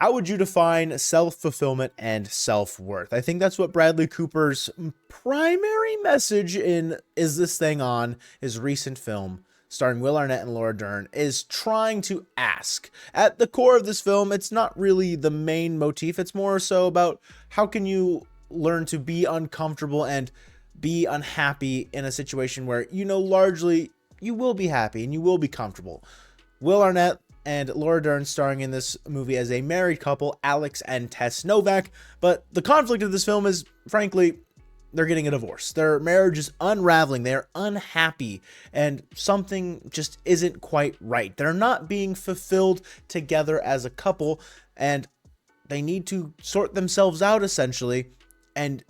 How would you define self-fulfillment and self-worth? I think that's what Bradley Cooper's primary message in Is This Thing On, his recent film starring Will Arnett and Laura Dern, is trying to ask. At the core of this film, it's not really the main motif. It's more so about how can you learn to be uncomfortable and be unhappy in a situation where, largely you will be happy and you will be comfortable. Will Arnett and Laura Dern starring in this movie as a married couple, Alex and Tess Novak. But the conflict of this film is, frankly, they're getting a divorce. Their marriage is unraveling. They're unhappy, and something just isn't quite right. They're not being fulfilled together as a couple, and they need to sort themselves out, essentially. And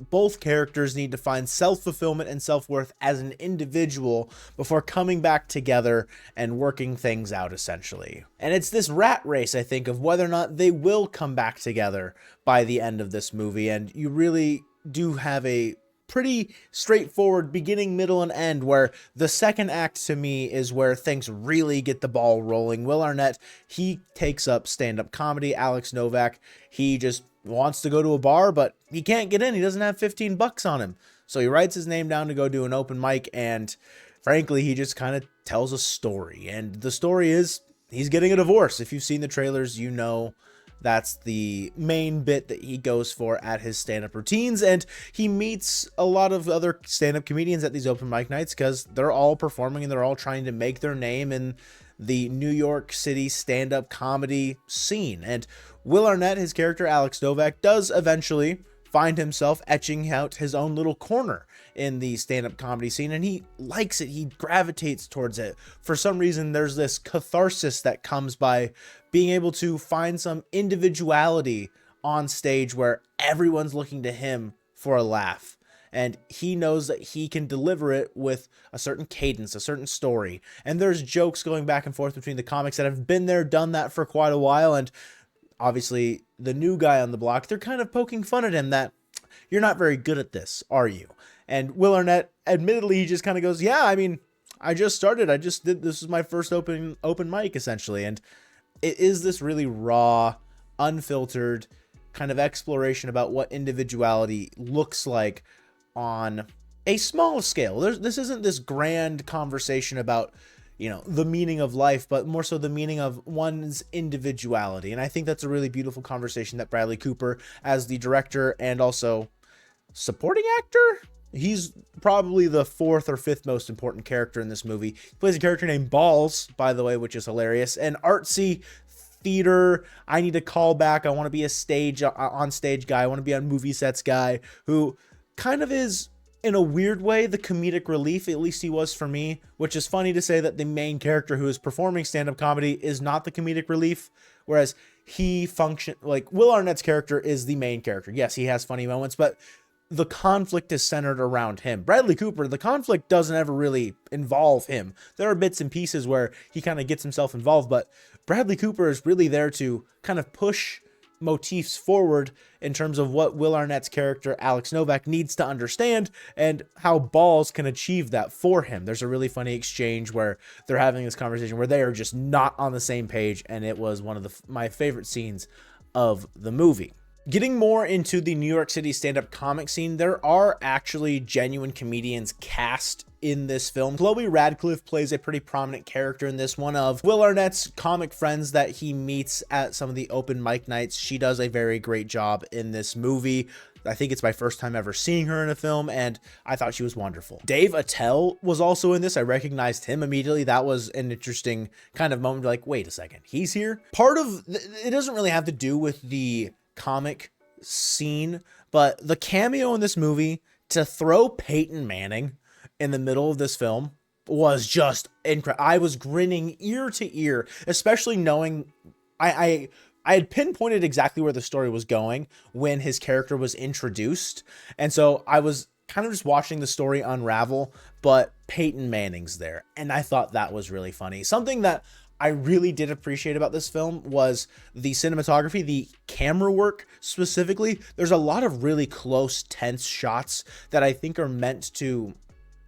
both characters need to find self-fulfillment and self-worth as an individual before coming back together and working things out, essentially. And it's this rat race, I think, of whether or not they will come back together by the end of this movie. And you really do have a pretty straightforward beginning, middle, and end, where the second act to me is where things really get the ball rolling. Will Arnett, he takes up stand-up comedy. Alex Novak, he just wants to go to a bar, but he can't get in. He doesn't have $15 on him. So he writes his name down to go do an open mic, and frankly, he just kind of tells a story. And the story is he's getting a divorce. If you've seen the trailers, you know that's the main bit that he goes for at his stand-up routines. And he meets a lot of other stand-up comedians at these open mic nights because they're all performing and they're all trying to make their name in the New York City stand-up comedy scene. And Will Arnett, his character Alex Novak, does eventually find himself etching out his own little corner in the stand-up comedy scene, and he likes it. He gravitates towards it. For some reason, there's this catharsis that comes by being able to find some individuality on stage where everyone's looking to him for a laugh. And he knows that he can deliver it with a certain cadence, a certain story. And there's jokes going back and forth between the comics that have been there, done that for quite a while. And obviously, the new guy on the block, they're kind of poking fun at him that you're not very good at this, are you? And Will Arnett, admittedly, he just kind of goes, yeah, I mean, I just started. This is my first open mic, essentially. And it is this really raw, unfiltered kind of exploration about what individuality looks like on a small scale. This isn't this grand conversation about, the meaning of life, but more so the meaning of one's individuality. And I think that's a really beautiful conversation that Bradley Cooper, as the director and also supporting actor, he's probably the fourth or fifth most important character in this movie. He plays a character named Balls, by the way, which is hilarious. An artsy theater, I need to call back, I want to be a on stage guy, I want to be on movie sets guy, who kind of is, in a weird way, the comedic relief. At least he was for me, which is funny to say that the main character who is performing stand-up comedy is not the comedic relief, whereas he like Will Arnett's character is the main character. Yes, he has funny moments, but the conflict is centered around him. Bradley Cooper, the conflict doesn't ever really involve him. There are bits and pieces where he kind of gets himself involved, but Bradley Cooper is really there to kind of push motifs forward in terms of what Will Arnett's character Alex Novak needs to understand and how Balls can achieve that for him. There's a really funny exchange where they're having this conversation where they are just not on the same page, and it was one of my favorite scenes of the movie. Getting more into the New York City stand-up comic scene, there are actually genuine comedians cast in this film. Chloe Radcliffe plays a pretty prominent character in this, one of Will Arnett's comic friends that he meets at some of the open mic nights. She does a very great job in this movie. I think it's my first time ever seeing her in a film, and I thought she was wonderful. Dave Attell was also in this. I recognized him immediately. That was an interesting kind of moment, like, wait a second, he's here? Part of it doesn't really have to do with the comic scene, but the cameo in this movie to throw Peyton Manning in the middle of this film was just incredible. I was grinning ear to ear, especially knowing I had pinpointed exactly where the story was going when his character was introduced. And so I was kind of just watching the story unravel, but Peyton Manning's there. And I thought that was really funny. Something that I really did appreciate about this film was the cinematography, the camera work specifically. There's a lot of really close, tense shots that I think are meant to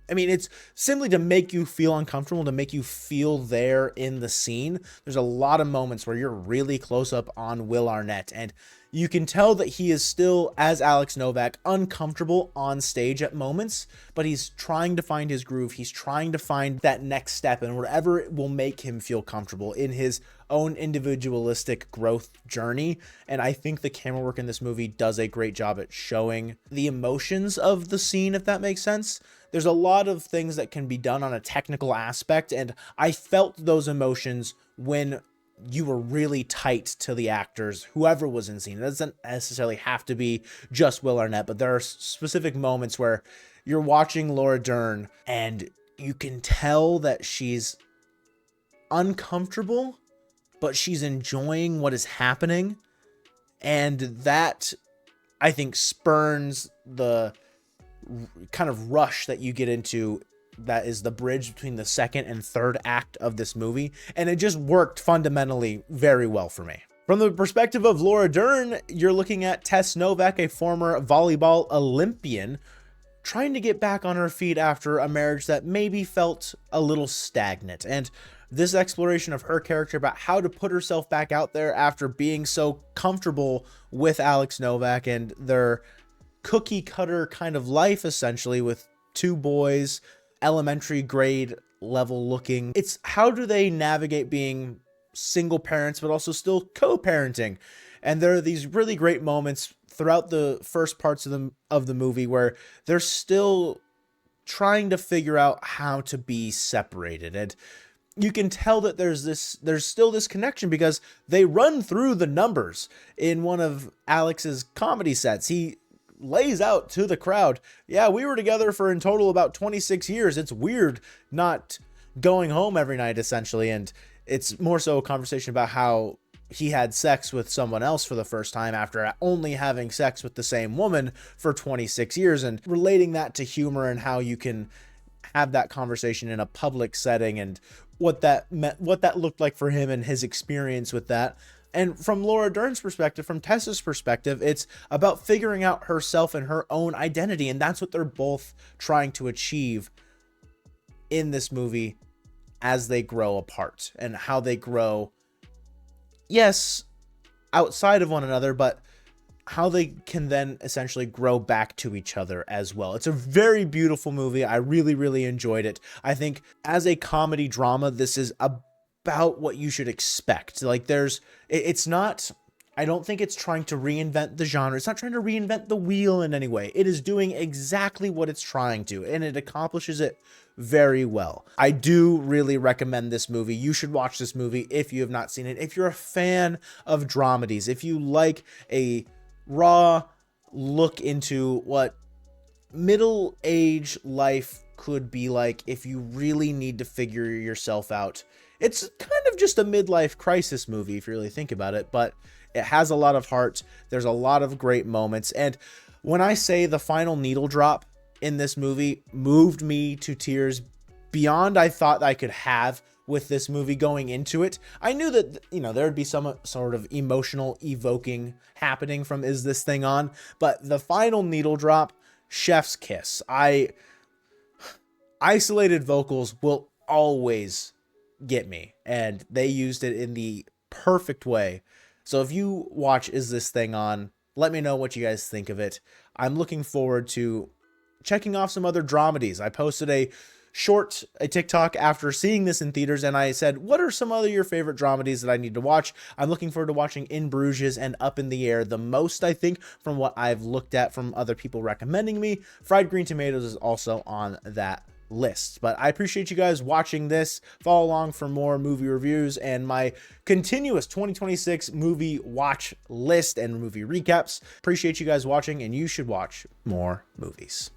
I mean, it's simply to make you feel uncomfortable, to make you feel there in the scene. There's a lot of moments where you're really close up on Will Arnett, and you can tell that he is still, as Alex Novak, uncomfortable on stage at moments, but he's trying to find his groove. He's trying to find that next step and whatever will make him feel comfortable in his own individualistic growth journey. And I think the camera work in this movie does a great job at showing the emotions of the scene, if that makes sense. There's a lot of things that can be done on a technical aspect, and I felt those emotions when you were really tight to the actors, whoever was in scene. It doesn't necessarily have to be just Will Arnett, but there are specific moments where you're watching Laura Dern and you can tell that she's uncomfortable, but she's enjoying what is happening. And that, I think, spurns the kind of rush that you get into that is the bridge between the second and third act of this movie, and it just worked fundamentally very well for me. From the perspective of Laura Dern, you're looking at Tess Novak, a former volleyball Olympian, trying to get back on her feet after a marriage that maybe felt a little stagnant. And this exploration of her character about how to put herself back out there after being so comfortable with Alex Novak and their cookie cutter kind of life, essentially, with two boys, elementary grade level looking. It's how do they navigate being single parents but also still co-parenting. And there are these really great moments throughout the first parts of the movie where they're still trying to figure out how to be separated. And you can tell that there's still this connection because they run through the numbers in one of Alex's comedy sets. He lays out to the crowd, yeah, we were together for in total about 26 years. It's weird not going home every night, essentially. And it's more so a conversation about how he had sex with someone else for the first time after only having sex with the same woman for 26 years, and relating that to humor and how you can have that conversation in a public setting and what that meant, what that looked like for him and his experience with that. And from Laura Dern's perspective, from Tessa's perspective, it's about figuring out herself and her own identity. And that's what they're both trying to achieve in this movie as they grow apart and how they grow, yes, outside of one another, but how they can then essentially grow back to each other as well. It's a very beautiful movie. I really, really enjoyed it. I think as a comedy drama, this is about what you should expect. Like it's not, I don't think it's trying to reinvent the genre. It's not trying to reinvent the wheel in any way. It is doing exactly what it's trying to, and it accomplishes it very well. I do really recommend this movie. You should watch this movie if you have not seen it. If you're a fan of dramedies, if you like a raw look into what middle-age life could be like if you really need to figure yourself out. It's kind of just a midlife crisis movie if you really think about it, but it has a lot of heart. There's a lot of great moments. And when I say the final needle drop in this movie moved me to tears beyond I thought I could have with this movie going into it, I knew that, you know, there would be some sort of emotional evoking happening from Is This Thing On? But the final needle drop, chef's kiss. Isolated vocals will always get me, and they used it in the perfect way. So if you watch Is This Thing On, let me know what you guys think of it. I'm looking forward to checking off some other dramedies. I posted a TikTok after seeing this in theaters, and I said, what are some other your favorite dramedies that I need to watch? I'm looking forward to watching In Bruges and Up in the Air the most, I think, from what I've looked at from other people recommending me. Fried Green Tomatoes is also on that list. But I appreciate you guys watching this. Follow along for more movie reviews and my continuous 2026 movie watch list and movie recaps. Appreciate you guys watching, and you should watch more movies.